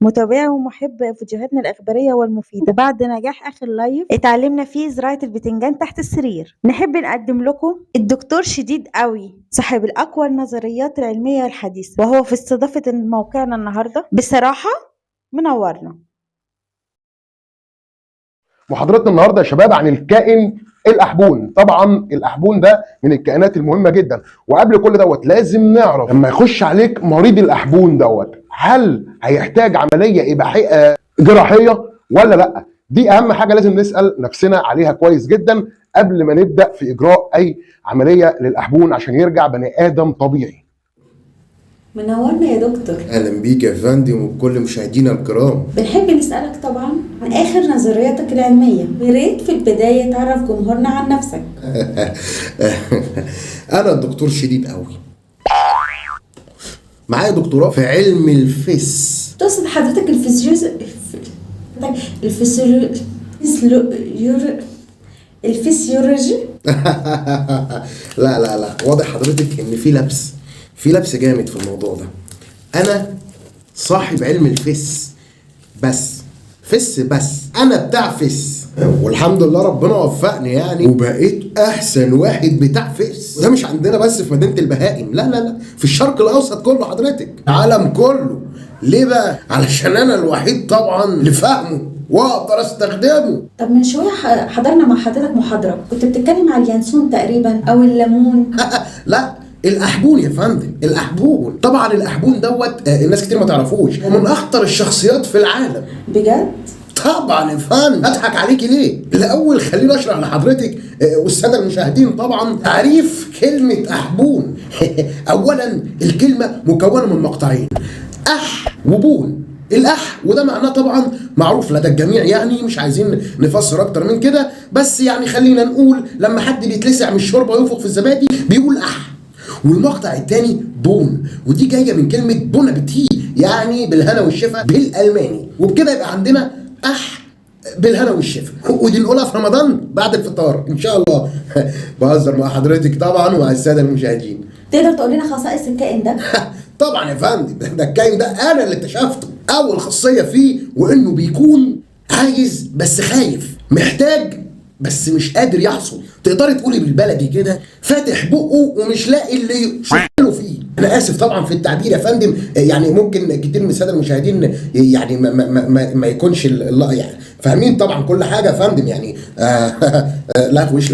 متابع ومحب فيديوهاتنا الإخبارية والمفيدة. وبعد نجاح آخر لايف اتعلمنا فيه زراعة البتنجان تحت السرير، نحب نقدم لكم الدكتور شديد قوي صاحب الأقوى النظريات العلمية الحديثة، وهو في استضافة موقعنا النهاردة. بصراحة منورنا. محاضرتنا النهارده يا شباب عن الكائن الاحبون. طبعا الاحبون ده من الكائنات المهمه جدا، وقبل كل دوت لازم نعرف لما يخش عليك مريض الاحبون دوت هل هيحتاج عمليه اباحيه جراحيه ولا لا. دي اهم حاجه لازم نسال نفسنا عليها كويس جدا قبل ما نبدا في اجراء اي عمليه للاحبون عشان يرجع بني ادم طبيعي. منورنا يا دكتور. اهلا بيك يا فندم وبكل مشاهدينا الكرام. بنحب نسألك طبعا عن اخر نظرياتك العلمية، وريت في البداية تعرف جمهورنا عن نفسك. انا الدكتور شديد قوي، معايا دكتوراه في علم الفس. تقصد حضرتك الفسيولوجي؟ لا واضح حضرتك ان في لبس جامد في الموضوع ده. انا صاحب علم الفس بس انا بتاع فس، والحمد لله ربنا وفقني يعني وبقيت احسن واحد بتاع فس. وده مش عندنا بس في مدينة البهائم، لا في الشرق الاوسط كله حضرتك، العالم كله. ليه بقى؟ علشان انا الوحيد طبعا اللي فاهمه واقدر استخدمه. طب من شوية حضرنا مع حضرتك محاضرة كنت بتتكلم على اليانسون تقريبا او الليمون. لا الاحبون يا فندم، الاحبون. طبعا الاحبون دوت الناس كتير ما تعرفوش، ومن اخطر الشخصيات في العالم. بجد؟ طبعا يا فندم، اضحك عليكي ليه؟ الاول خليني اشرح لحضرتك والساده المشاهدين طبعا تعريف كلمه احبون. اولا الكلمه مكونه من مقطعين، اح وبون. الاح وده معناه طبعا معروف لدى الجميع، يعني مش عايزين نفسر اكتر من كده، بس يعني خلينا نقول لما حد بيتلسع من الشوربه وينفخ في الزبادي بيقول اح. والمقطع الثاني بون، ودي جايه من كلمه بون ابيتي، يعني بالهنا والشفا بالالماني، وبكده يبقى عندنا اح بالهنا والشفا. ودي نقولها في رمضان بعد الفطار ان شاء الله. بهزر مع حضرتك طبعا ومع الساده المشاهدين. تقدر تقول لنا خصائص الكائن ده؟ طبعا يا فندم، ده الكائن ده انا اللي اكتشفته. اول خاصيه فيه وانه بيكون عايز بس خايف، محتاج بس مش قادر يحصل. تقدري تقولي بالبلدي كده فاتح بقه ومش لاقي اللي يشغله فيه. انا اسف طبعا في التعبير يا فندم، يعني ممكن كتير من الساده المشاهدين يعني ما يكونش يعني فاهمين طبعا كل حاجه يا فندم، يعني لا وش.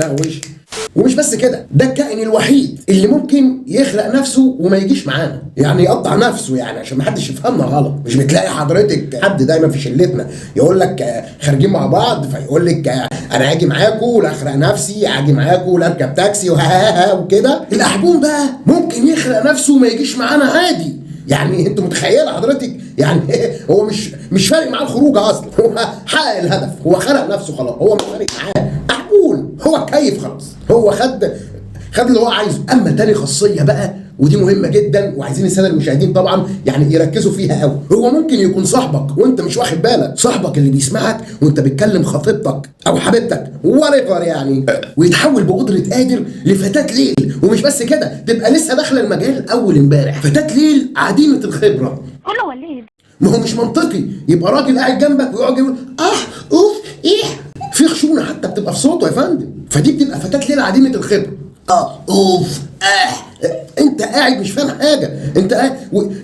ومش بس كده، ده الكائن الوحيد اللي ممكن يخلق نفسه وما يجيش معانا، يعني يقطع نفسه، يعني عشان ما حدش يفهمنا غلط. مش بتلاقي حضرتك حد دايما في شلتنا يقول لك خارجين مع بعض فيقول لك انا هاجي معاكم ولا اخرق نفسي، هاجي معاكم ولا اركب تاكسي وكده. الاحبون بقى ممكن يخلق نفسه وما يجيش معانا عادي. يعني انت متخيل حضرتك يعني هو مش فارق معاه الخروج اصلا، هو حقق الهدف، هو خلق نفسه خلاص، هو مش فارق معاه. احبون هو كيف خلاص، هو خد اللي هو عايزه. اما تاني خاصيه بقى ودي مهمه جدا وعايزين الساده المشاهدين طبعا يعني يركزوا فيها قوي. هو ممكن يكون صاحبك وانت مش واخد بالك، صاحبك اللي بيسمعك وانت بتكلم خطيبتك او حبيبتك وريفر يعني، ويتحول بقدره قادر لفتاه ليل. ومش بس كده، تبقى لسه داخله المجال اول امبارح، فتاه ليل عديمه الخبره. كله وليد. ما هو مش منطقي يبقى راجل قاعد جنبك ويقعد يقول اوف ايه، في خشونه حتى بتبقى في صوته يا فندم. فدي بتبقى فتاه ليل عديمه الخبره. اوف انت قاعد مش فاهم حاجه، انت قاعد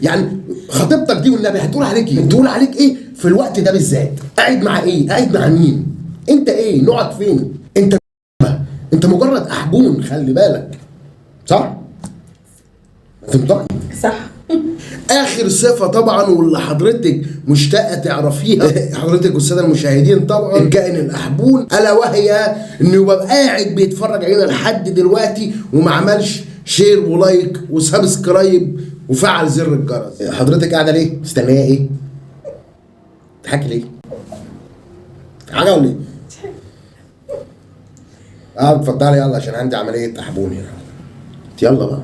يعني خطيبتك دي والنبي هتقول عليك ايه؟ تقول عليك ايه في الوقت ده بالذات؟ قاعد مع ايه؟ قاعد مع مين؟ انت ايه؟ نوعك فين؟ انت مجرد احبون، خلي بالك. صح؟ تنطقي صح. اخر صفه طبعا واللي حضرتك مشتاقه تعرفيها حضرتك والساده المشاهدين طبعا الكائن الاحبون، الا وهي انه يبقى قاعد بيتفرج علينا لحد دلوقتي وما عملش شير ولايك وسبسكرايب وفعل زر الجرس. حضرتك قاعده ليه؟ مستنيه ايه؟ تضحكي ليه؟ حاجه ولا ايه؟ اتفضلي يلا عشان عندي عمليه احبون هنا. يلا بقى.